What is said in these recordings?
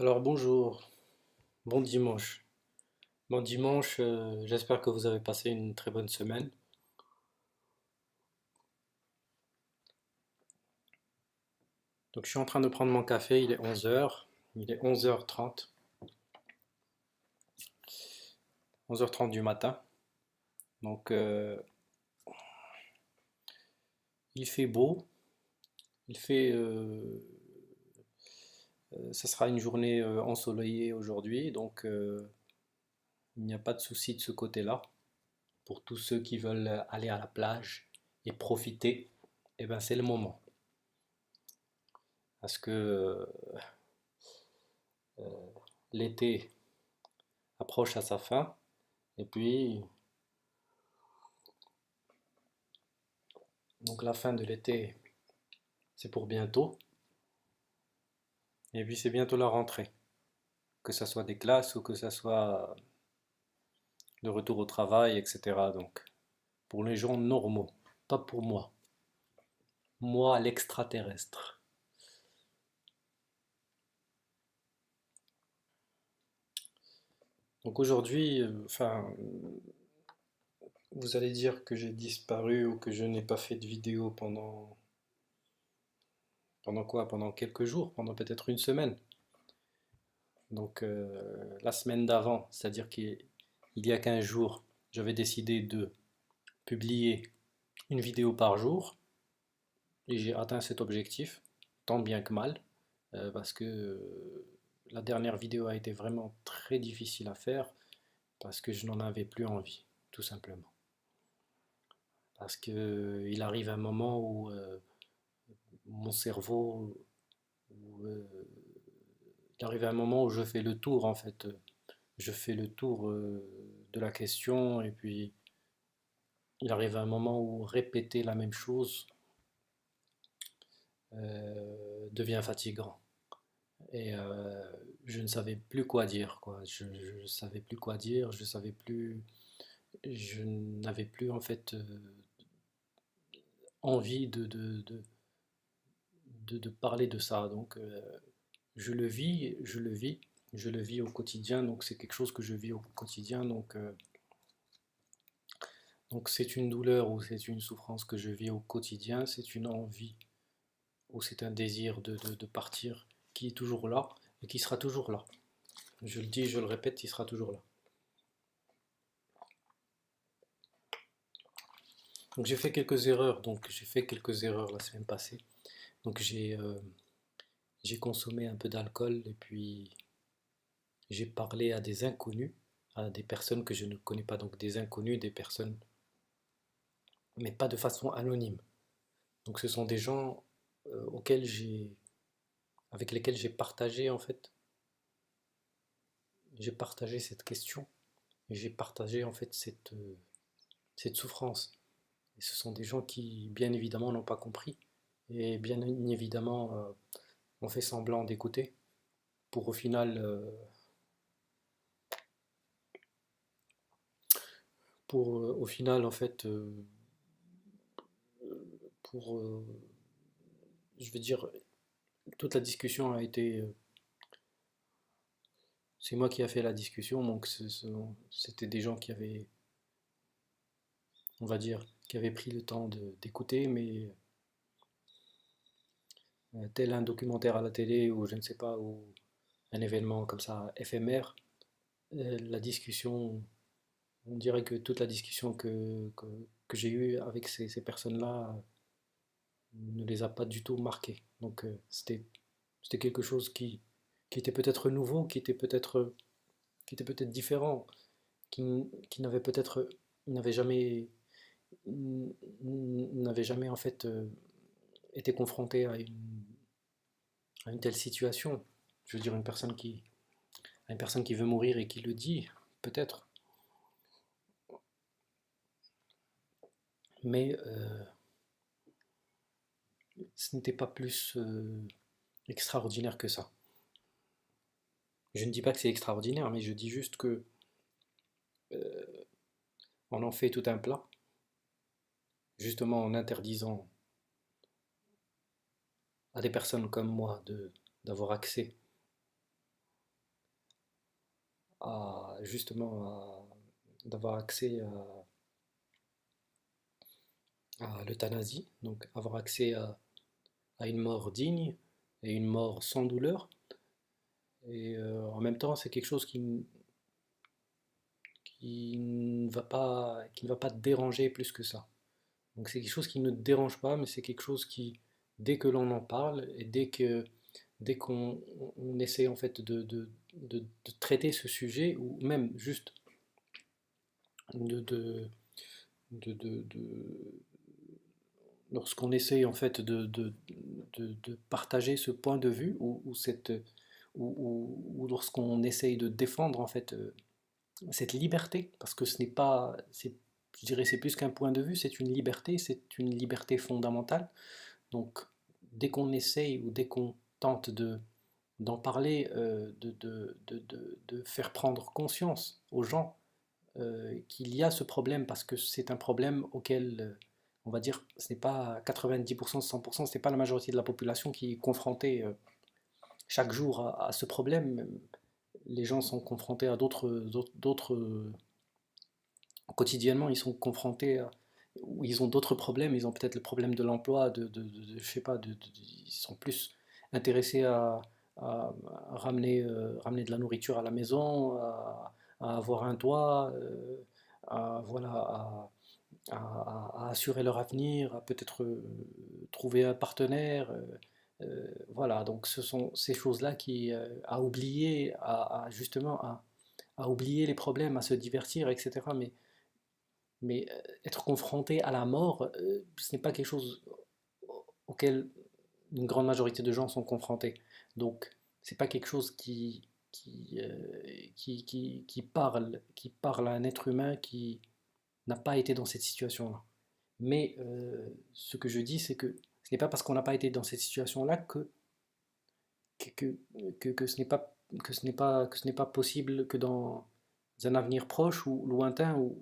Alors bonjour, bon dimanche. Bon dimanche, j'espère que vous avez passé une très bonne semaine. Donc je suis en train de prendre mon café, il est 11 heures, il est 11h30, 11h30 du matin. Donc il fait beau, il fait, ça sera une journée ensoleillée aujourd'hui, donc il n'y a pas de souci de ce côté-là. Pour tous ceux qui veulent aller à la plage et profiter, eh ben c'est le moment. Parce que l'été approche à sa fin. Et puis, donc la fin de l'été, c'est pour bientôt. Et puis c'est bientôt la rentrée. Que ça soit des classes ou que ça soit le retour au travail, etc. Donc, pour les gens normaux, pas pour moi. Moi, l'extraterrestre. Donc aujourd'hui, vous allez dire que j'ai disparu ou que je n'ai pas fait de vidéo pendant quoi? Pendant quelques jours, pendant peut-être une semaine. Donc la semaine d'avant, c'est-à-dire qu'il y a 15 jours, j'avais décidé de publier une vidéo par jour et j'ai atteint cet objectif, tant bien que mal, parce que la dernière vidéo a été vraiment très difficile à faire parce que je n'en avais plus envie, tout simplement. Parce que il arrive un moment où mon cerveau, où, il arrive un moment où je fais le tour en fait, je fais le tour de la question et puis il arrive un moment où répéter la même chose devient fatigant. Et je ne savais plus quoi dire, quoi. Je savais plus quoi dire, je savais plus, je n'avais plus en fait envie de parler de ça. Donc je le vis, je le vis, je le vis au quotidien. Donc c'est quelque chose que je vis au quotidien. Donc c'est une douleur ou c'est une souffrance que je vis au quotidien. C'est une envie ou c'est un désir de partir qui est toujours là et qui sera toujours là. Je le dis, je le répète, il sera toujours là. Donc j'ai fait quelques erreurs. Donc j'ai fait quelques erreurs la semaine passée. Donc j'ai consommé un peu d'alcool et puis j'ai parlé à des inconnus, à des personnes que je ne connais pas. Donc des inconnus, des personnes, mais pas de façon anonyme. Donc ce sont des gens auxquels avec lesquels j'ai partagé cette question et j'ai partagé en fait cette souffrance. Et ce sont des gens qui, bien évidemment, n'ont pas compris et bien évidemment ont fait semblant d'écouter pour au final en fait pour je veux dire toute la discussion a été c'est moi qui a fait la discussion donc c'était des gens qui avaient on va dire qui avaient pris le temps d'écouter mais tel un documentaire à la télé ou je ne sais pas ou un événement comme ça éphémère la discussion on dirait que toute la discussion que j'ai eue avec ces personnes-là ne les a pas du tout marqués. Donc c'était quelque chose qui était peut-être nouveau, qui était peut-être différent, qui n'avait peut-être n'avait jamais n'avait jamais en fait été confronté à une telle situation. Je veux dire une personne qui veut mourir et qui le dit, peut-être. Mais ce n'était pas plus extraordinaire que ça. Je ne dis pas que c'est extraordinaire, mais je dis juste que on en fait tout un plat, justement en interdisant à des personnes comme moi d'avoir accès justement d'avoir accès à l'euthanasie, donc avoir accès à une mort digne et une mort sans douleur. Et en même temps, c'est quelque chose qui ne va pas te déranger plus que ça. Donc c'est quelque chose qui ne te dérange pas, mais c'est quelque chose qui, dès que l'on en parle et dès qu'on on essaie en fait de traiter ce sujet, ou même juste de, de, de lorsqu'on essaye en fait de partager ce point de vue ou lorsqu'on essaye de défendre en fait cette liberté, parce que ce n'est pas, je dirais, c'est plus qu'un point de vue, c'est une liberté fondamentale. Donc, dès qu'on essaye ou dès qu'on tente d'en parler, de faire prendre conscience aux gens qu'il y a ce problème, parce que c'est un problème auquel, on va dire, ce n'est pas 90%, 100%, ce n'est pas la majorité de la population qui est confrontée chaque jour à ce problème. Les gens sont confrontés à quotidiennement, ils sont confrontés à, ou ils ont d'autres problèmes, ils ont peut-être le problème de l'emploi, je sais pas, ils sont plus intéressés à ramener de la nourriture à la maison, à avoir un toit, voilà, à assurer leur avenir, à peut-être trouver un partenaire. Voilà, donc ce sont ces choses-là qui, à oublier, justement, à oublier les problèmes, à se divertir, etc. Mais être confronté à la mort, ce n'est pas quelque chose auquel une grande majorité de gens sont confrontés. Donc, c'est pas quelque chose qui parle à un être humain qui n'a pas été dans cette situation-là. Mais ce que je dis, c'est que ce n'est pas parce qu'on n'a pas été dans cette situation-là que, que, que ce n'est pas possible que dans un avenir proche ou lointain, où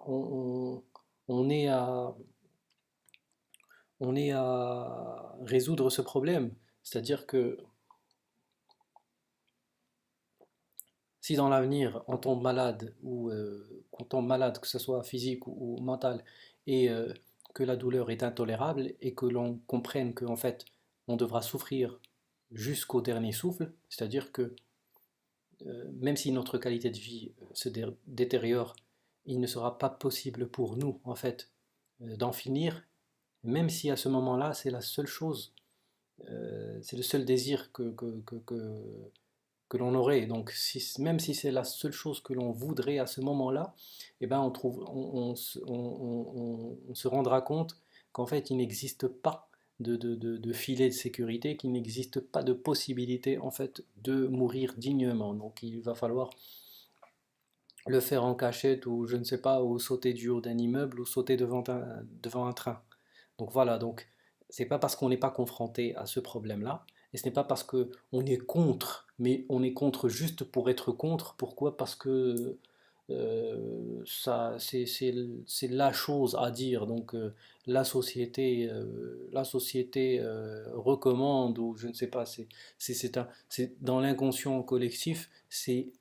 on, on est on est à résoudre ce problème. C'est-à-dire que si dans l'avenir on tombe malade ou qu'on tombe malade, que ce soit physique ou mental, et que la douleur est intolérable et que l'on comprenne qu'en fait on devra souffrir jusqu'au dernier souffle, c'est-à-dire que même si notre qualité de vie se détériore, il ne sera pas possible pour nous en fait d'en finir, même si à ce moment-là c'est la seule chose, c'est le seul désir que l'on aurait. Donc même si c'est la seule chose que l'on voudrait à ce moment-là, eh ben on se rendra compte qu'en fait il n'existe pas de filet de sécurité, qu'il n'existe pas de possibilité en fait de mourir dignement. Donc il va falloir le faire en cachette ou je ne sais pas, ou sauter du haut d'un immeuble ou sauter devant un train. Donc voilà, donc c'est pas parce qu'on n'est pas confronté à ce problème-là, et ce n'est pas parce qu'on est contre, mais on est contre juste pour être contre. Pourquoi? Parce que ça, c'est la chose à dire. Donc la société recommande, ou je ne sais pas, c'est dans l'inconscient collectif, c'est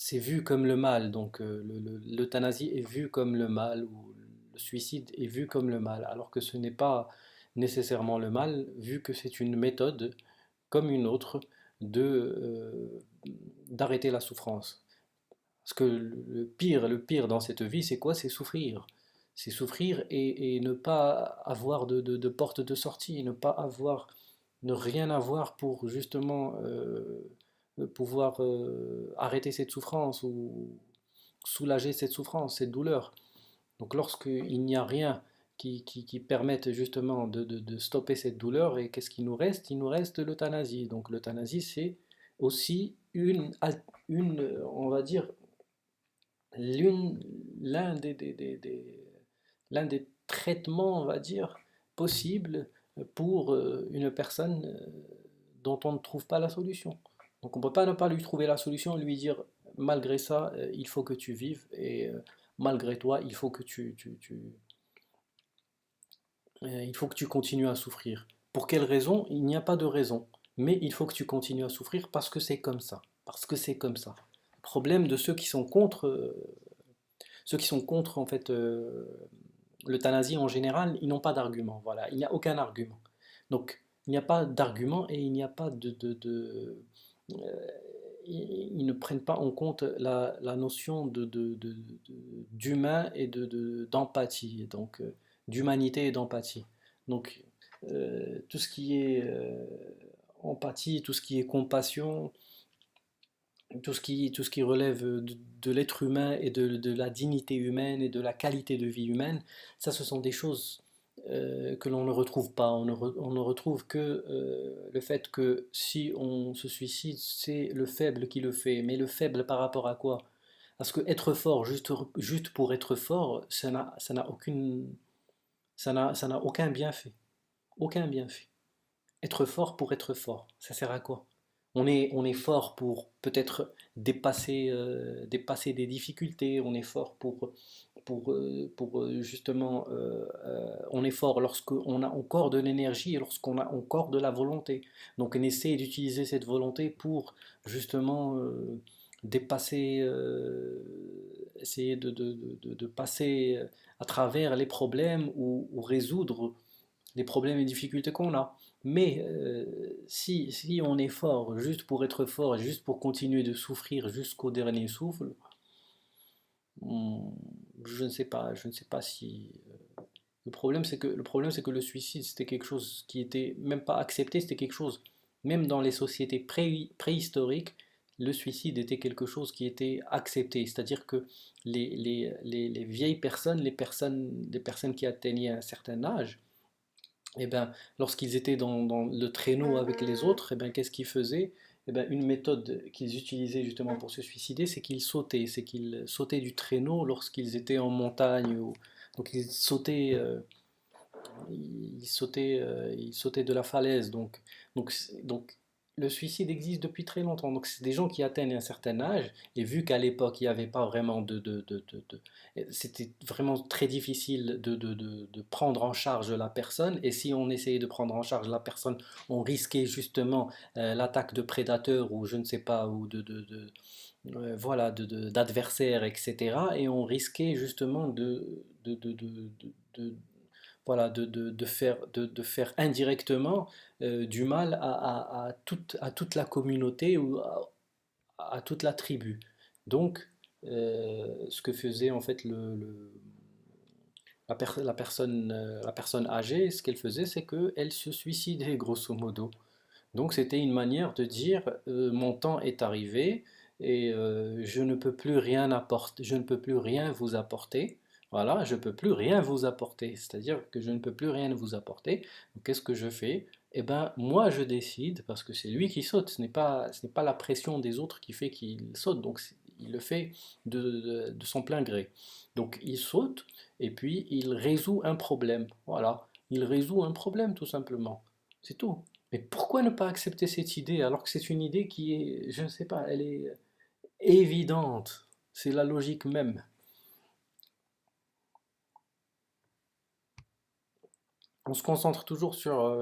c'est vu comme le mal. Donc l'euthanasie est vue comme le mal, ou le suicide est vu comme le mal, alors que ce n'est pas nécessairement le mal, vu que c'est une méthode comme une autre d'arrêter la souffrance. Parce que le pire dans cette vie, c'est quoi? C'est souffrir. C'est souffrir et ne pas avoir de porte de sortie, ne rien avoir pour justement pouvoir arrêter cette souffrance ou soulager cette souffrance, cette douleur. Donc lorsqu'il n'y a rien qui permette justement de stopper cette douleur, et qu'est-ce qui nous reste? Il nous reste l'euthanasie. Donc l'euthanasie, c'est aussi on va dire, l'une, l'un l'un des traitements, on va dire, possibles pour une personne dont on ne trouve pas la solution. Donc on ne peut pas ne pas lui trouver la solution et lui dire, malgré ça, il faut que tu vives, et malgré toi, il faut que il faut que tu continues à souffrir. Pour quelle raison? Il n'y a pas de raison. mais il faut que tu continues à souffrir parce que c'est comme ça. Parce que c'est comme ça. Le problème de ceux qui sont contre en fait l'euthanasie en général, ils n'ont pas d'argument. Voilà, il n'y a aucun argument. Donc il n'y a pas d'argument et il n'y a pas euh, ils ne prennent pas en compte la notion d'humain et d'empathie, donc d'humanité et d'empathie. Donc tout ce qui est empathie, tout ce qui est compassion, tout ce qui relève de l'être humain et de la dignité humaine et de la qualité de vie humaine, ça ce sont des choses que l'on ne retrouve pas. On ne retrouve que le fait que si on se suicide, c'est le faible qui le fait. Mais le faible par rapport à quoi? Parce que être fort juste pour être fort, ça n'a aucun bienfait. Aucun bienfait. Être fort pour être fort, ça sert à quoi? On est fort pour peut-être dépasser des difficultés, on est fort justement, on est fort lorsqu'on a encore de l'énergie et lorsqu'on a encore de la volonté. Donc on essaie d'utiliser cette volonté pour justement dépasser, essayer de passer à travers les problèmes ou résoudre les problèmes et difficultés qu'on a. Mais si on est fort juste pour être fort, juste pour continuer de souffrir jusqu'au dernier souffle, on- je ne sais pas si le problème c'est que le suicide c'était quelque chose qui était même pas accepté, c'était quelque chose même dans les sociétés préhistoriques, le suicide était quelque chose qui était accepté, c'est-à-dire que les vieilles personnes, les personnes qui atteignaient un certain âge, eh ben, lorsqu'ils étaient dans le traîneau avec les autres, eh ben, qu'est-ce qu'ils faisaient? Eh ben, une méthode qu'ils utilisaient justement pour se suicider, c'est qu'ils sautaient du traîneau lorsqu'ils étaient en montagne. Donc ils sautaient de la falaise. Donc le suicide existe depuis très longtemps. Donc c'est des gens qui atteignent un certain âge, et vu qu'à l'époque il n'y avait pas vraiment c'était vraiment très difficile de prendre en charge la personne, et si on essayait de prendre en charge la personne, on risquait justement l'attaque de prédateurs ou je ne sais pas, ou voilà, d'adversaires, etc. Et on risquait justement de- voilà, de faire indirectement du mal à toute la communauté ou à toute la tribu. Donc, ce que faisait en fait la personne âgée, ce qu'elle faisait, c'est qu'elle se suicidait, grosso modo. Donc, c'était une manière de dire mon temps est arrivé et je ne peux plus rien apporter, je ne peux plus rien vous apporter. Voilà, je ne peux plus rien vous apporter. C'est-à-dire que je ne peux plus rien vous apporter. Donc, qu'est-ce que je fais? Eh ben, moi, je décide, parce que c'est lui qui saute. Ce n'est pas la pression des autres qui fait qu'il saute. Donc, il le fait de son plein gré. Donc, il saute et puis il résout un problème. Voilà, il résout un problème tout simplement. C'est tout. Mais pourquoi ne pas accepter cette idée alors que c'est une idée qui est, je ne sais pas, elle est évidente. C'est la logique même. On se concentre toujours sur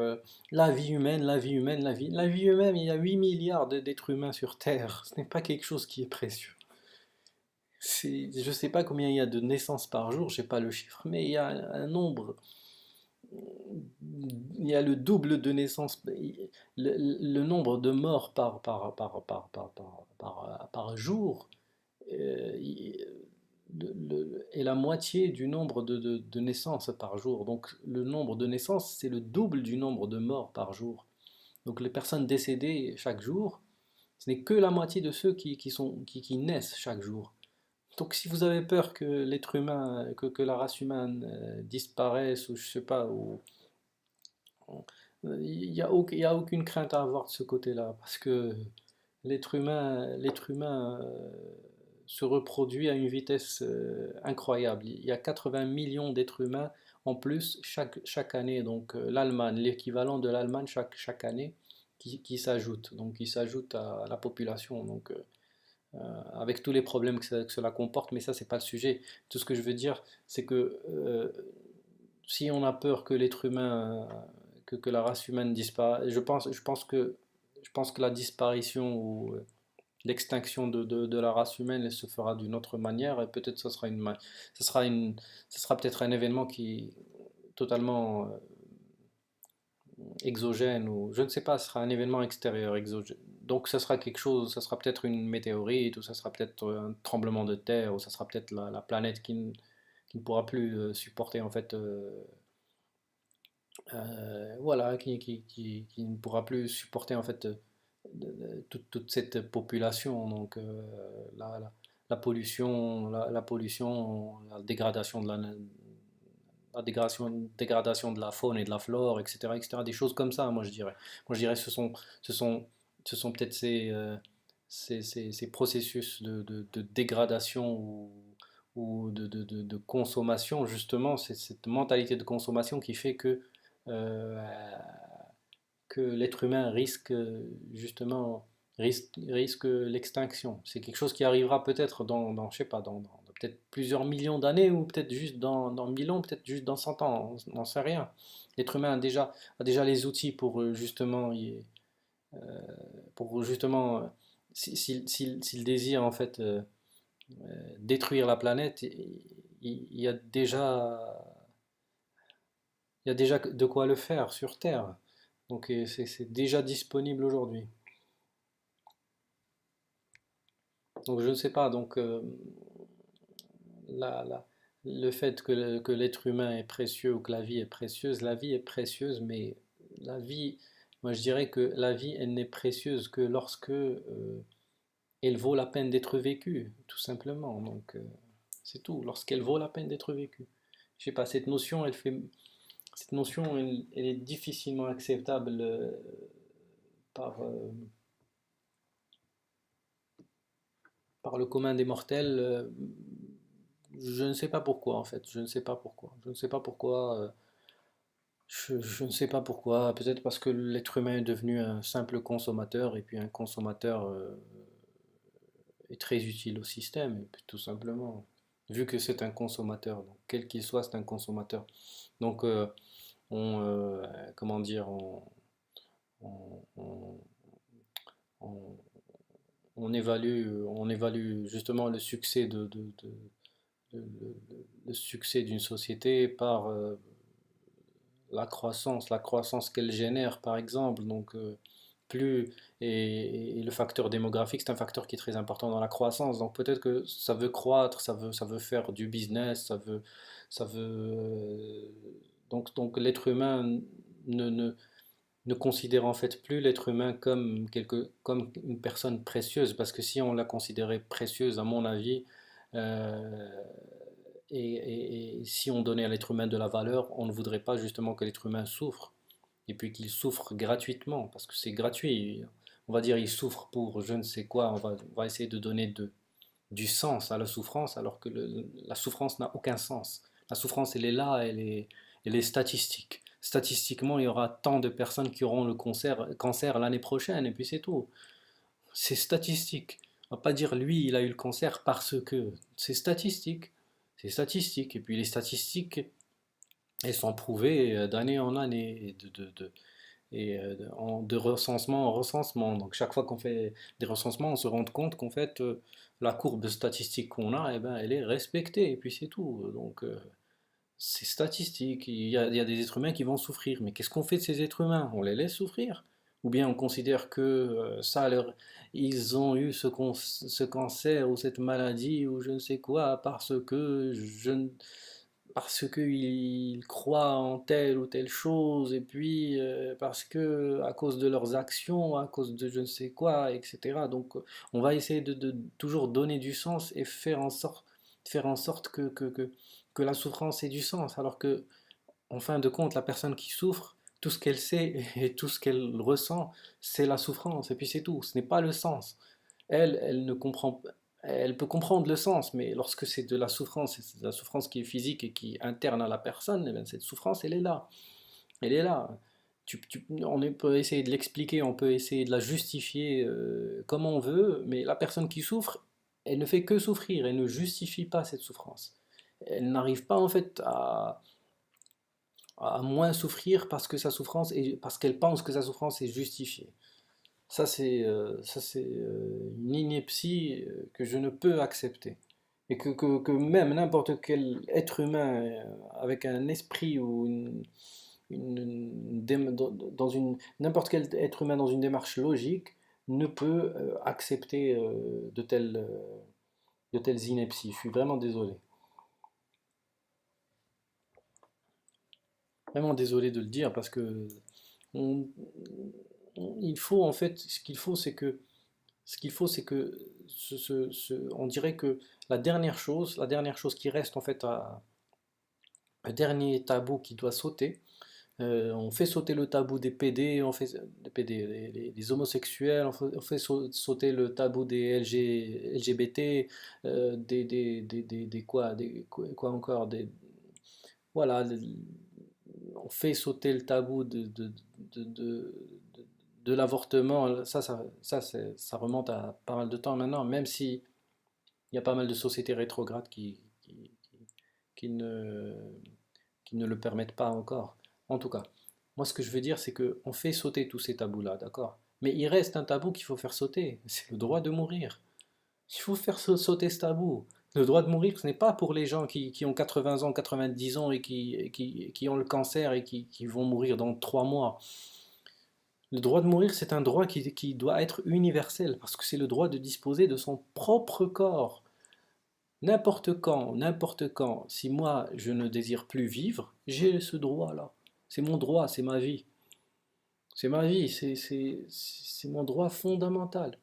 la vie humaine, la vie humaine, la vie humaine. Il y a 8 milliards d'êtres humains sur Terre. Ce n'est pas quelque chose qui est précieux. Je ne sais pas combien il y a de naissances par jour, je n'ai pas le chiffre, mais il y a un nombre, il y a le double de naissances, le nombre de morts par jour est la moitié du nombre de naissances par jour. Donc le nombre de naissances, c'est le double du nombre de morts par jour. Donc les personnes décédées chaque jour, ce n'est que la moitié de ceux qui naissent chaque jour. Donc si vous avez peur que l'être humain, que la race humaine disparaisse, ou je sais pas, ou il y a aucune crainte à avoir de ce côté-là, parce que l'être humain se reproduit à une vitesse incroyable. Il y a 80 millions d'êtres humains en plus chaque année. Donc l'Allemagne, l'équivalent de l'Allemagne chaque année qui s'ajoute. Donc qui s'ajoute à la population. Donc avec tous les problèmes que cela comporte, mais ça c'est pas le sujet. Tout ce que je veux dire, c'est que si on a peur que l'être humain, que la race humaine disparaisse, je pense que je pense que la disparition ou l'extinction de la race humaine, elle se fera d'une autre manière et peut-être ce sera ce sera peut-être un événement qui est totalement exogène ou je ne sais pas, ce sera un événement extérieur exogène. Donc ce sera quelque chose, ça sera peut-être une météorite ou ça sera peut-être un tremblement de terre ou ça sera peut-être la planète qui ne pourra plus supporter en fait voilà qui ne pourra plus supporter en fait toute cette population donc la pollution la pollution la dégradation de la dégradation de la faune et de la flore etc des choses comme ça moi je dirais ce sont ce sont peut-être ces processus de dégradation ou de consommation justement c'est cette mentalité de consommation qui fait euh, que l'être humain risque justement risque l'extinction. C'est quelque chose qui arrivera peut-être je sais pas, dans peut-être plusieurs millions d'années ou peut-être juste dans 1000 ans, peut-être juste dans 100 ans, on n'en sait rien. L'être humain a déjà les outils pour justement, pour justement s'il désire en fait détruire la planète, il y a il y a déjà de quoi le faire sur Terre. Donc c'est déjà disponible aujourd'hui. Donc je ne sais pas, donc la- la- le fait que l'être humain est précieux ou que la vie est précieuse, mais la vie, moi je dirais que la vie, elle n'est précieuse que lorsque elle vaut la peine d'être vécue, tout simplement. Donc c'est tout, lorsqu'elle vaut la peine d'être vécue. Je sais pas, cette notion, elle est difficilement acceptable par, par le commun des mortels. Je ne sais pas pourquoi en fait, je ne sais pas pourquoi. Je ne sais pas pourquoi. Je ne sais pas pourquoi. Peut-être parce que l'être humain est devenu un simple consommateur et puis un consommateur est très utile au système, et puis tout simplement. Vu que c'est un consommateur, donc quel qu'il soit, c'est un consommateur. Donc comment dire, on, on- on- on évalue justement le succès le succès d'une société par la croissance qu'elle génère par exemple. Donc plus et le facteur démographique, c'est un facteur qui est très important dans la croissance. Donc peut-être que ça veut croître, ça veut faire du business, ça veut donc l'être humain ne, ne, ne considère en fait plus l'être humain comme comme une personne précieuse, parce que si on la considérait précieuse, à mon avis, euh, et si on donnait à l'être humain de la valeur, on ne voudrait pas justement que l'être humain souffre, et puis qu'il souffre gratuitement, parce que c'est gratuit. On va dire il souffre pour je ne sais quoi, on va essayer de donner du sens à la souffrance, alors que la souffrance n'a aucun sens. La souffrance, elle est là, elle est statistique. Statistiquement, il y aura tant de personnes qui auront le cancer l'année prochaine, et puis c'est tout. C'est statistique. On va pas dire lui, il a eu le cancer parce que. C'est statistique. C'est statistique. Et puis les statistiques, elles sont prouvées d'année en année, de recensement en recensement. Donc chaque fois qu'on fait des recensements, on se rend compte qu'en fait, la courbe statistique qu'on a, eh ben, elle est respectée, et puis c'est tout. Donc c'est statistique. Il y a des êtres humains qui vont souffrir. Mais qu'est-ce qu'on fait de ces êtres humains? On les laisse souffrir? Ou bien on considère que ils ont eu ce cancer ou cette maladie ou je ne sais quoi parce qu'ils croient en telle ou telle chose, et puis parce que à cause de leurs actions, à cause de je ne sais quoi, etc. Donc on va essayer de toujours donner du sens et faire en sorte que la souffrance ait du sens, alors que en fin de compte, la personne qui souffre, tout ce qu'elle sait et tout ce qu'elle ressent, c'est la souffrance, et puis c'est tout, ce n'est pas le sens. Elle ne comprend, elle peut comprendre le sens, mais lorsque c'est de la souffrance, et c'est de la souffrance qui est physique et qui est interne à la personne, eh bien, cette souffrance, elle est là. Elle est là. Peut essayer de l'expliquer, on peut essayer de la justifier comme on veut, mais la personne qui souffre, elle ne fait que souffrir, elle ne justifie pas cette souffrance. Elle n'arrive pas en fait à moins souffrir parce que sa souffrance est, parce qu'elle pense que sa souffrance est justifiée. Ça, c'est une ineptie que je ne peux accepter. Et que même n'importe quel être humain avec un esprit ou dans n'importe quel être humain dans une démarche logique ne peut accepter de telles inepties. Je suis vraiment désolé. Vraiment désolé de le dire parce que on- il faut en fait, ce qu'il faut, c'est que on dirait que la dernière chose qui reste en fait un dernier tabou qui doit sauter. On fait sauter le tabou des PD, on fait des PD, les homosexuels, on fait sauter le tabou des LGBT, quoi encore, voilà, on fait sauter le tabou de, de- de l'avortement. Ça remonte à pas mal de temps maintenant, même si il y a pas mal de sociétés rétrogrades qui ne, qui ne le permettent pas encore. En tout cas, moi ce que je veux dire, c'est qu'on fait sauter tous ces tabous-là, d'accord? Mais il reste un tabou qu'il faut faire sauter, c'est le droit de mourir. Il faut faire sauter ce tabou. Le droit de mourir, ce n'est pas pour les gens qui ont 80 ans, 90 ans et qui ont le cancer et qui vont mourir dans 3 mois. Le droit de mourir, c'est un droit qui doit être universel, parce que c'est le droit de disposer de son propre corps. N'importe quand, si moi je ne désire plus vivre, j'ai ce droit-là. C'est mon droit, c'est ma vie. C'est ma vie, c'est mon droit fondamental.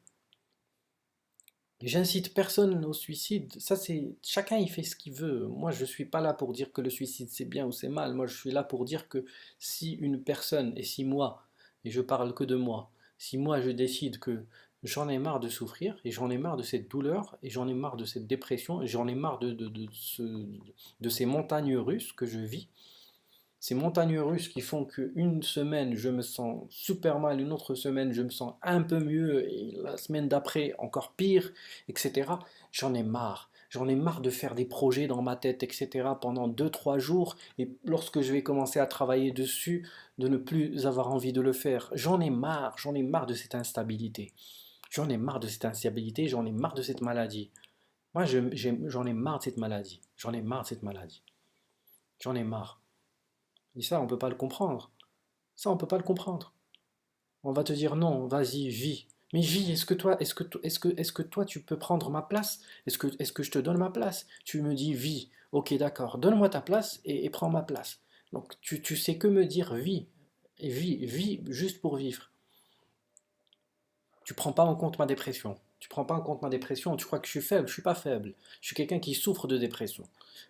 J'incite personne au suicide. Ça, c'est chacun il fait ce qu'il veut. Moi, je suis pas là pour dire que le suicide c'est bien ou c'est mal. Moi, je suis là pour dire que si une personne et si moi, et je parle que de moi, si moi je décide que j'en ai marre de souffrir et j'en ai marre de cette douleur et j'en ai marre de cette dépression et j'en ai marre de ces montagnes russes que je vis, ces montagnes russes qui font qu'une semaine je me sens super mal, une autre semaine je me sens un peu mieux, et la semaine d'après encore pire, etc. J'en ai marre. J'en ai marre de faire des projets dans ma tête, etc. pendant 2 3 jours, et lorsque je vais commencer à travailler dessus, de ne plus avoir envie de le faire. J'en ai marre de cette instabilité. J'en ai marre de cette instabilité, j'en ai marre de cette maladie. Moi, j'en ai marre de cette maladie. J'en ai marre de cette maladie. J'en ai marre. Et ça, on peut pas le comprendre. Ça, on peut pas le comprendre. On va te dire non, vas-y, vis. Mais vis, est-ce que toi, tu peux prendre ma place? Est-ce que je te donne ma place? Tu me dis vis. Ok, d'accord, donne-moi ta place et prends ma place. Donc, tu sais que me dire vis. Et vis juste pour vivre. Tu prends pas en compte ma dépression. Tu prends pas en compte ma dépression. Tu crois que je suis faible? Je suis pas faible. Je suis quelqu'un qui souffre de dépression.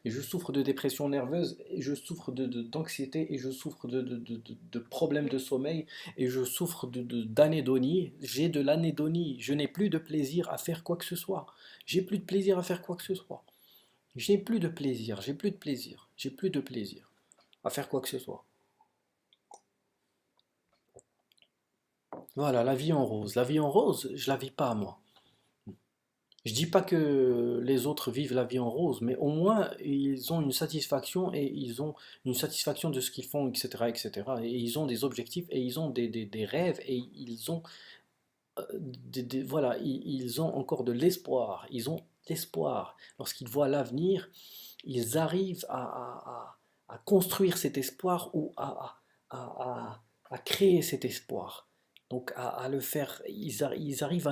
Et je souffre de dépression nerveuse, et je souffre d'anxiété, et je souffre de problèmes de sommeil, et je souffre d'anédonie. J'ai de l'anédonie. Je n'ai plus de plaisir à faire quoi que ce soit. J'ai plus de plaisir à faire quoi que ce soit. J'ai plus de plaisir. J'ai plus de plaisir. J'ai plus de plaisir à faire quoi que ce soit. Voilà, la vie en rose. La vie en rose, je la vis pas moi. Je dis pas que les autres vivent la vie en rose, mais au moins ils ont une satisfaction et ils ont une satisfaction de ce qu'ils font, etc., etc. Et cetera. Et ils ont des objectifs et ils ont des rêves et ils ont, voilà, ils ont encore de l'espoir. Ils ont l'espoir. Lorsqu'ils voient l'avenir, ils arrivent à construire cet espoir ou à créer cet espoir. Donc à le faire, ils arrivent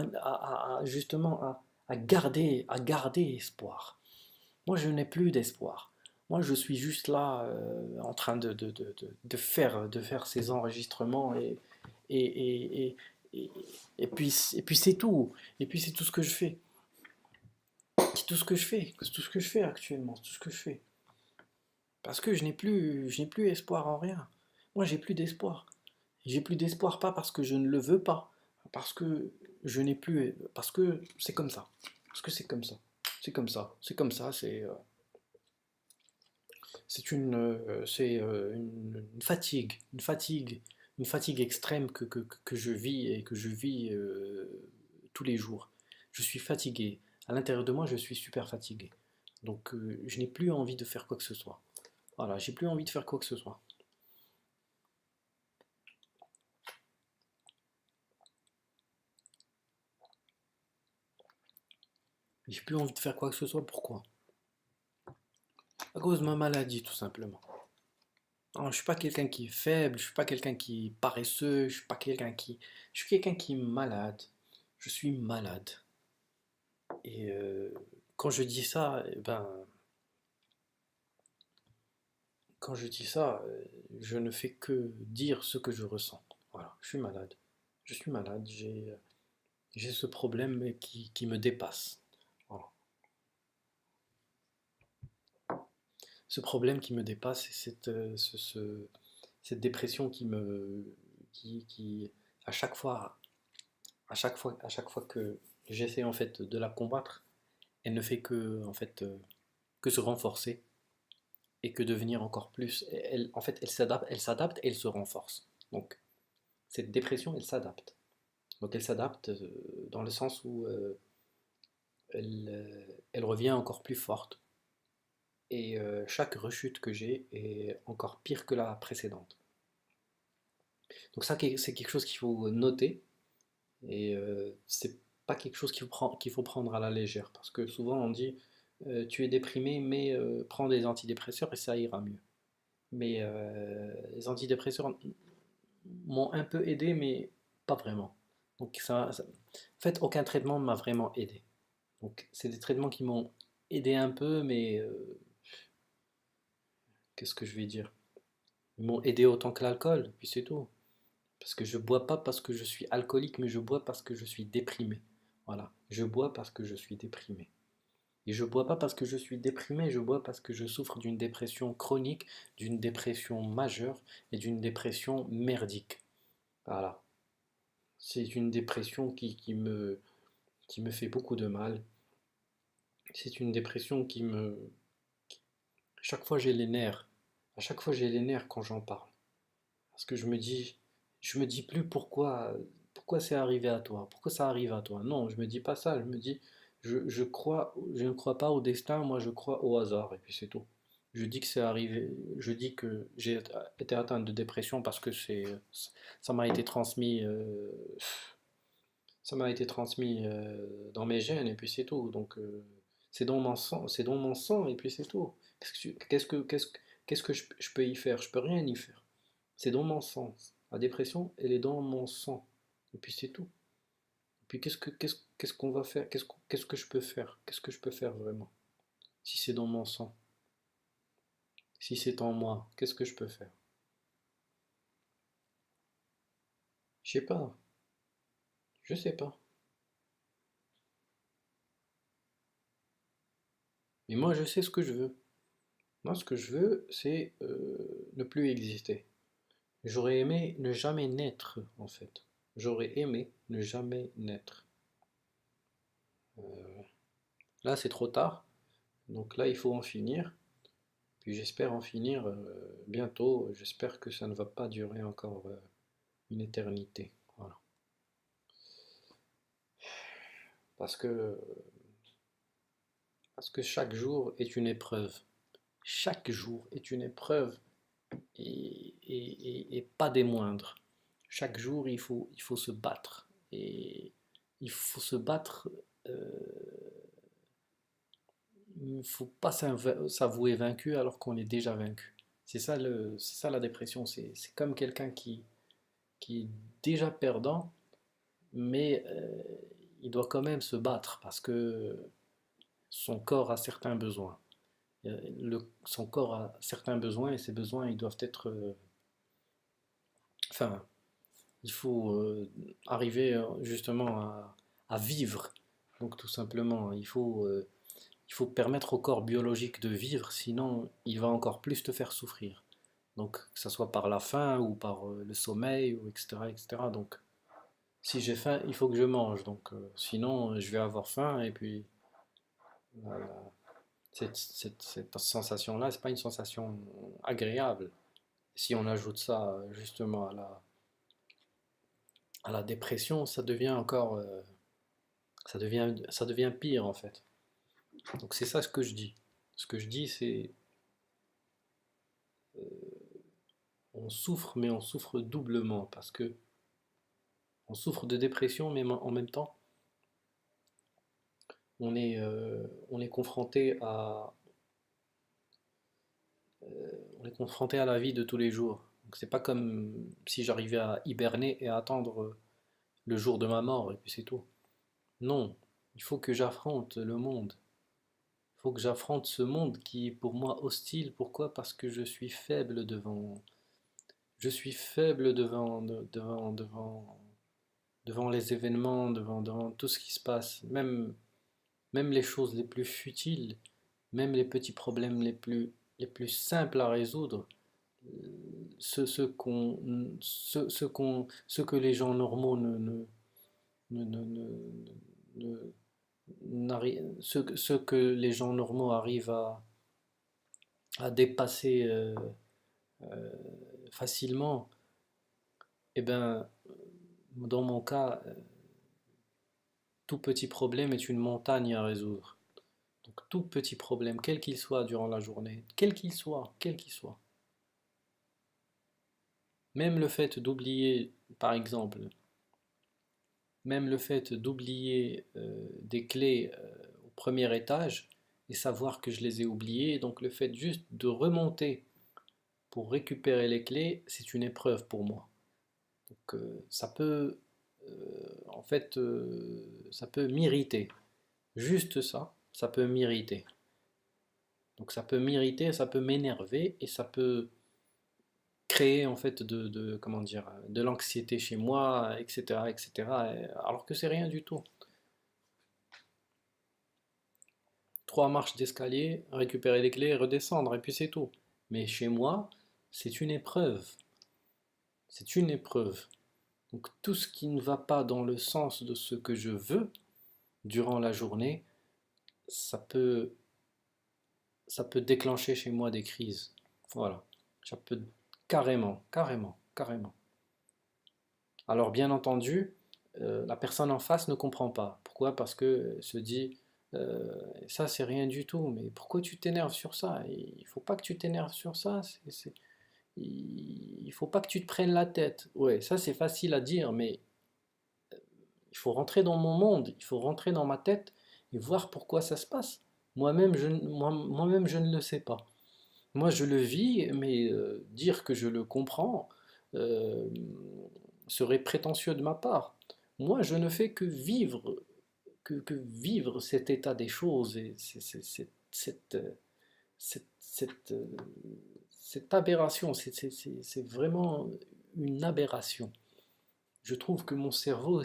justement à garder espoir. Moi, je n'ai plus d'espoir. Moi, je suis juste là en train de faire ces enregistrements et, et, et, et, et puis c'est tout. Et puis c'est tout ce que je fais. C'est tout ce que je fais. C'est tout ce que je fais actuellement. C'est tout ce que je fais. Parce que je n'ai plus espoir en rien. Moi, j'ai plus d'espoir. J'ai plus d'espoir pas parce que je ne le veux pas, parce que je n'ai plus, parce que c'est comme ça. Parce que c'est comme ça. C'est comme ça. C'est comme ça. C'est une fatigue extrême que je vis et que je vis tous les jours. Je suis fatigué. À l'intérieur de moi, je suis super fatigué. Donc, je n'ai plus envie de faire quoi que ce soit. Voilà, j'ai plus envie de faire quoi que ce soit. J'ai plus envie de faire quoi que ce soit. Pourquoi? À cause de ma maladie, tout simplement. Non, je suis pas quelqu'un qui est faible, je suis pas quelqu'un qui est paresseux, je suis pas quelqu'un qui... Je suis quelqu'un qui est malade. Je suis malade. Et quand je dis ça, quand je dis ça, je ne fais que dire ce que je ressens. Voilà, je suis malade. Je suis malade, j'ai ce problème qui me dépasse. Voilà. Ce problème qui me dépasse, c'est cette dépression qui, à chaque fois, à chaque fois que j'essaie en fait de la combattre, elle ne fait que, en fait, que se renforcer et que devenir encore plus. Elle, en fait, elle s'adapte et elle se renforce. Donc, cette dépression, elle s'adapte. Donc, elle s'adapte dans le sens où elle revient encore plus forte. Et chaque rechute que j'ai est encore pire que la précédente. Donc ça, c'est quelque chose qu'il faut noter et c'est pas quelque chose qu'il faut prendre à la légère parce que souvent on dit tu es déprimé mais prends des antidépresseurs et ça ira mieux. Mais les antidépresseurs m'ont un peu aidé mais pas vraiment. Donc en fait aucun traitement ne m'a vraiment aidé. Donc c'est des traitements qui m'ont aidé un peu mais qu'est-ce que je vais dire? Ils m'ont aidé autant que l'alcool, puis c'est tout. Parce que je bois pas parce que je suis alcoolique, mais je bois parce que je suis déprimé. Voilà, je bois parce que je suis déprimé. Et je bois pas parce que je suis déprimé, je bois parce que je souffre d'une dépression chronique, d'une dépression majeure et d'une dépression merdique. Voilà. C'est une dépression qui me fait beaucoup de mal. C'est une dépression qui me... Chaque fois j'ai les nerfs. À chaque fois j'ai les nerfs quand j'en parle. Parce que je me dis plus pourquoi c'est arrivé à toi, pourquoi ça arrive à toi. Non, je me dis pas ça, je me dis, je ne crois pas au destin, moi je crois au hasard, et puis c'est tout. Je dis que c'est arrivé, je dis que j'ai été atteint de dépression parce que ça m'a été transmis, ça m'a été transmis dans mes gènes, et puis c'est tout. Donc c'est dans mon sang, c'est dans mon sang, et puis c'est tout. Qu'est-ce que je peux y faire? Je peux rien y faire. C'est dans mon sang. La dépression, elle est dans mon sang. Et puis c'est tout. Et puis qu'est-ce qu'on va faire? Qu'est-ce que je peux faire? Qu'est-ce que je peux faire vraiment? Si c'est dans mon sang, si c'est en moi, qu'est-ce que je peux faire? Je sais pas. Je sais pas. Mais moi, je sais ce que je veux. Moi, ce que je veux, c'est ne plus exister. J'aurais aimé ne jamais naître, en fait. J'aurais aimé ne jamais naître. Euh, Là, c'est trop tard. Donc là, il faut en finir. Puis j'espère en finir bientôt. J'espère que ça ne va pas durer encore une éternité. Voilà. Parce que, parce que chaque jour est une épreuve. Chaque jour est une épreuve et pas des moindres. Chaque jour, il faut se battre. Et il faut se battre. euh, il ne faut pas s'avouer vaincu alors qu'on est déjà vaincu. C'est ça la dépression. C'est comme quelqu'un qui est déjà perdant, mais il doit quand même se battre parce que son corps a certains besoins. Son corps a certains besoins et ces besoins, ils doivent être... enfin, il faut arriver justement à vivre. Donc tout simplement, il faut permettre au corps biologique de vivre, sinon il va encore plus te faire souffrir. Donc que ce soit par la faim ou par le sommeil, ou etc., etc. Donc si j'ai faim, il faut que je mange. Donc sinon, je vais avoir faim et puis voilà. Cette sensation-là, c'est pas une sensation agréable. Si on ajoute ça justement à la dépression, ça devient encore, ça devient pire en fait. Donc c'est ça ce que je dis. Ce que je dis, c'est on souffre, mais on souffre doublement parce que on souffre de dépression, mais en même temps, on est confronté on est confronté à la vie de tous les jours. Donc c'est pas comme si j'arrivais à hiberner et à attendre le jour de ma mort et puis c'est tout. Non, il faut que j'affronte le monde. Il faut que j'affronte ce monde qui est pour moi hostile. Pourquoi? Parce que je suis faible devant les événements, devant tout ce qui se passe, même les choses les plus futiles, même les petits problèmes les plus simples à résoudre, ce que les gens normaux ne, ne- ne- ne- ce que les gens normaux arrivent à dépasser euh, facilement, eh ben, dans mon cas, tout petit problème est une montagne à résoudre. Donc tout petit problème, quel qu'il soit durant la journée, quel qu'il soit, même le fait d'oublier, par exemple, même le fait d'oublier des clés au premier étage et savoir que je les ai oubliées, donc le fait juste de remonter pour récupérer les clés, c'est une épreuve pour moi. Donc ça peut, ça peut m'irriter. Juste ça, ça peut m'irriter. Donc ça peut m'irriter, ça peut m'énerver et ça peut créer en fait comment dire, de l'anxiété chez moi, etc., etc. Alors que c'est rien du tout. Trois marches d'escalier, récupérer les clés, redescendre et puis c'est tout. Mais chez moi, c'est une épreuve. C'est une épreuve. Donc tout ce qui ne va pas dans le sens de ce que je veux durant la journée, ça peut, ça peut déclencher chez moi des crises. Voilà. Ça peut carrément. Alors bien entendu, la personne en face ne comprend pas. Pourquoi? Parce que se dit, euh, ça c'est rien du tout, mais pourquoi tu t'énerves sur ça? Il faut pas que tu t'énerves sur ça, il faut pas que tu te prennes la tête. Ouais, ça c'est facile à dire, mais il faut rentrer dans mon monde, il faut rentrer dans ma tête et voir pourquoi ça se passe. Moi-même, je ne le sais pas. Moi, je le vis, mais dire que je le comprends euh, serait prétentieux de ma part. Moi, je ne fais que vivre, que vivre cet état des choses et cette, cette aberration. C'est vraiment une aberration. Je trouve que mon cerveau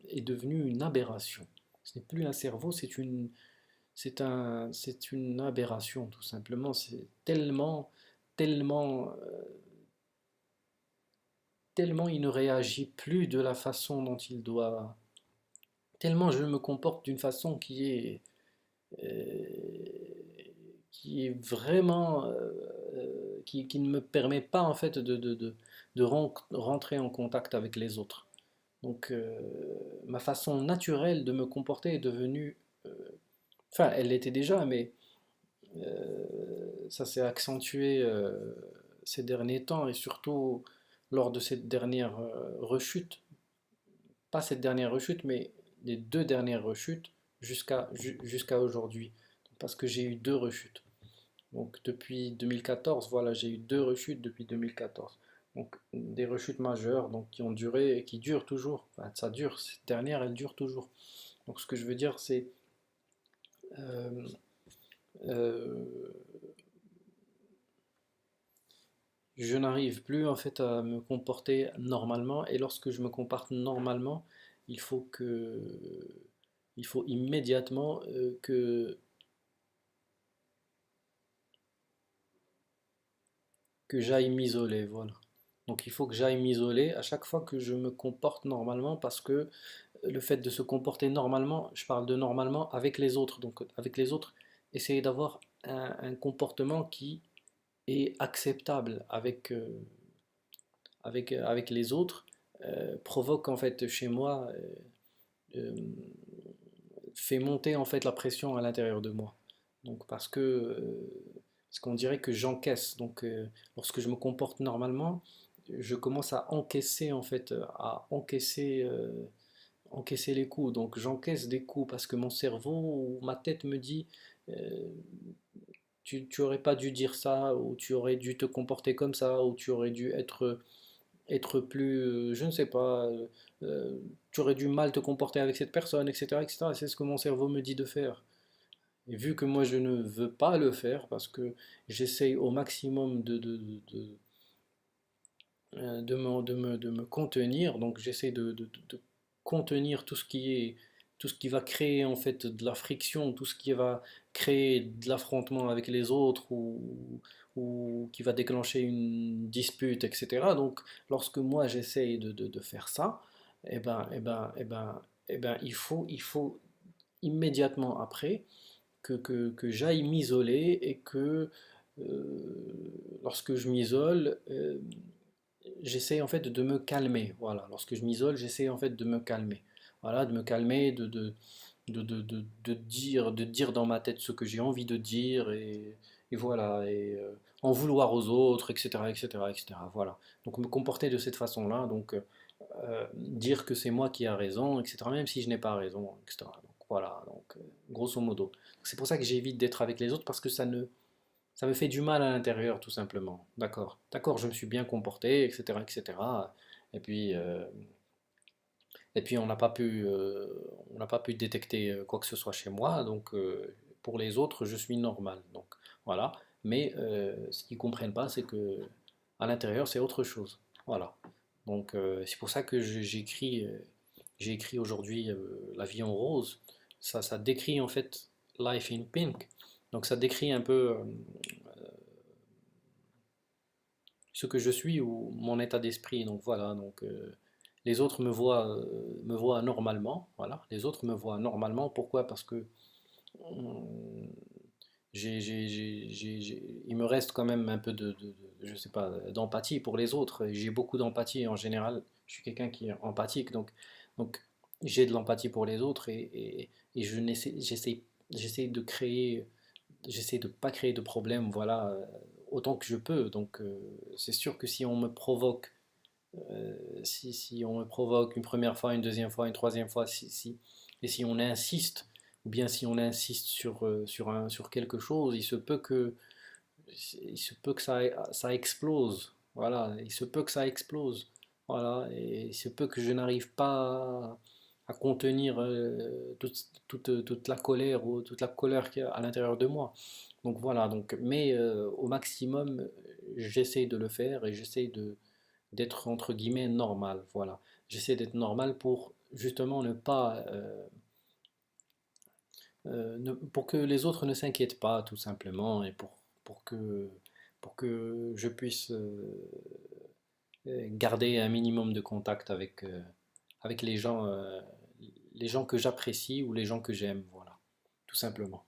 est devenu une aberration. Ce n'est plus un cerveau, c'est une aberration tout simplement. C'est tellement, tellement il ne réagit plus de la façon dont il doit. Tellement je me comporte d'une façon euh, qui est vraiment, qui ne me permet pas en fait de rentrer en contact avec les autres. Donc ma façon naturelle de me comporter est devenue, euh, enfin elle l'était déjà, mais ça s'est accentué ces derniers temps et surtout lors de cette dernière rechute, pas cette dernière rechute, mais les deux dernières rechutes jusqu'à aujourd'hui. Parce que j'ai eu deux rechutes. Donc depuis 2014, voilà, j'ai eu deux rechutes depuis 2014. Donc des rechutes majeures donc, qui ont duré et qui durent toujours. Enfin, ça dure, cette dernière, elle dure toujours. Donc ce que je veux dire, c'est euh, euh, je n'arrive plus en fait à me comporter normalement et lorsque je me comporte normalement, il faut que il faut immédiatement que j'aille m'isoler, voilà. Donc il faut que j'aille m'isoler à chaque fois que je me comporte normalement parce que le fait de se comporter normalement, je parle de normalement avec les autres. Donc avec les autres, essayer d'avoir un comportement qui est acceptable avec les autres provoque en fait chez moi, euh, fait monter en fait la pression à l'intérieur de moi. Donc parce qu'on dirait que j'encaisse. Donc lorsque je me comporte normalement, je commence à encaisser en fait, encaisser les coups. Donc j'encaisse des coups parce que mon cerveau ou ma tête me dit euh, tu aurais pas dû dire ça, ou tu aurais dû te comporter comme ça, ou tu aurais dû être plus, je ne sais pas, tu aurais dû mal te comporter avec cette personne, etc., etc. C'est ce que mon cerveau me dit de faire. Et vu que moi je ne veux pas le faire parce que j'essaye au maximum de me contenir, donc j'essaie de contenir tout ce qui va créer en fait de la friction, tout ce qui va créer de l'affrontement avec les autres ou qui va déclencher une dispute, etc. Donc lorsque moi j'essaye de faire ça, il faut immédiatement après que j'aille m'isoler et que lorsque je m'isole, j'essaie en fait de me calmer. Voilà, lorsque je m'isole, j'essaie en fait de me calmer. Voilà, de me calmer, de dire dans ma tête ce que j'ai envie de dire et voilà, et en vouloir aux autres, etc., etc., etc. Voilà. Donc me comporter de cette façon-là, donc dire que c'est moi qui a raison, etc., même si je n'ai pas raison, etc. Donc voilà, donc grosso modo. C'est pour ça que j'évite d'être avec les autres parce que ça me fait du mal à l'intérieur, tout simplement. D'accord. D'accord, je me suis bien comporté, etc., etc. Et puis, euh, et puis on n'a pas pu détecter quoi que ce soit chez moi. Donc, pour les autres, je suis normal. Donc, voilà. Mais ce qu'ils comprennent pas, c'est que à l'intérieur, c'est autre chose. Voilà. Donc, c'est pour ça que j'ai écrit aujourd'hui La vie en rose. Ça décrit en fait Life in Pink. Donc, ça décrit un peu ce que je suis ou mon état d'esprit. Donc voilà, donc les autres me voient normalement. Voilà, les autres me voient normalement. Pourquoi? Parce que il me reste quand même un peu je sais pas, d'empathie pour les autres. J'ai beaucoup d'empathie en général. Je suis quelqu'un qui est empathique, donc j'ai de l'empathie pour les autres et j'essaie de créer, j'essaie de pas créer de problème, voilà, autant que je peux. Donc c'est sûr que si on me provoque, si on me provoque une première fois, une deuxième fois, une troisième fois, et si on insiste, ou bien si on insiste sur quelque chose, il se peut que ça explose. Voilà, il se peut que ça explose. Voilà, et il se peut que je n'arrive pas à contenir toute la colère ou toute la colère qu'il y a à l'intérieur de moi. Donc voilà, donc, mais au maximum, j'essaie de le faire et j'essaie d'être entre guillemets normal. Voilà, j'essaie d'être normal pour justement ne pas, pour que les autres ne s'inquiètent pas tout simplement et pour pour que je puisse garder un minimum de contact avec les gens que j'apprécie ou les gens que j'aime. Voilà, tout simplement.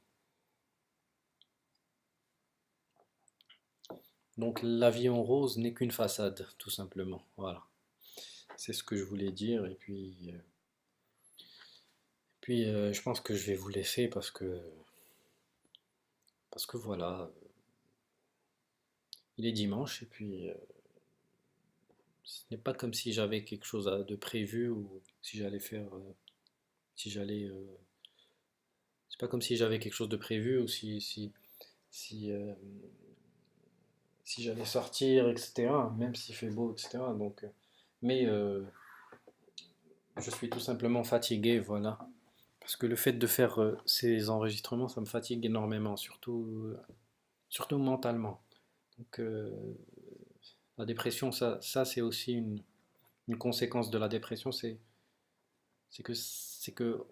Donc la vie en rose n'est qu'une façade, tout simplement. Voilà, c'est ce que je voulais dire. Et puis je pense que je vais vous laisser parce que voilà, il est dimanche et puis ce n'est pas comme si j'avais quelque chose de prévu ou si j'allais faire, si j'allais, c'est pas comme si j'avais quelque chose de prévu ou si, si j'allais sortir, etc. Même s'il fait beau, etc. Donc, mais je suis tout simplement fatigué, voilà. Parce que le fait de faire ces enregistrements, ça me fatigue énormément, surtout mentalement. Donc, la dépression, ça c'est aussi une conséquence de la dépression, c'est que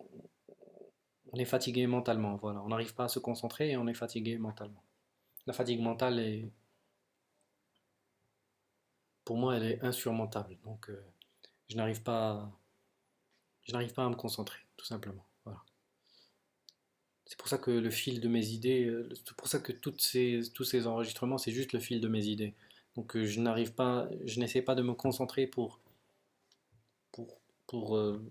on est fatigué mentalement, voilà. On n'arrive pas à se concentrer et on est fatigué mentalement. La fatigue mentale est, pour moi, elle est insurmontable. Donc, je n'arrive pas, je n'arrive pas à me concentrer, tout simplement. Voilà. C'est pour ça que le fil de mes idées, c'est pour ça que tous ces enregistrements, c'est juste le fil de mes idées. Donc, je n'essaie pas de me concentrer pour, pour, euh,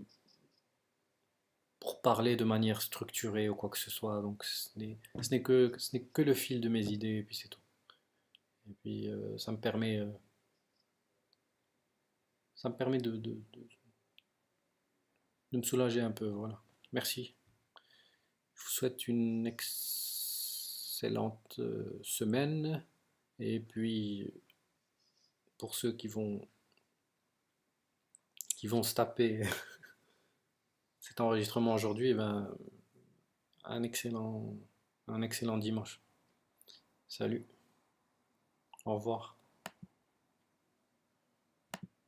pour parler de manière structurée ou quoi que ce soit. Donc, ce n'est que le fil de mes idées et puis c'est tout. Et puis, ça me permet de me soulager un peu, voilà. Merci. Je vous souhaite une excellente semaine. Et puis, pour ceux qui vont se taper cet enregistrement aujourd'hui, eh ben, un excellent, un excellent dimanche. Salut, au revoir.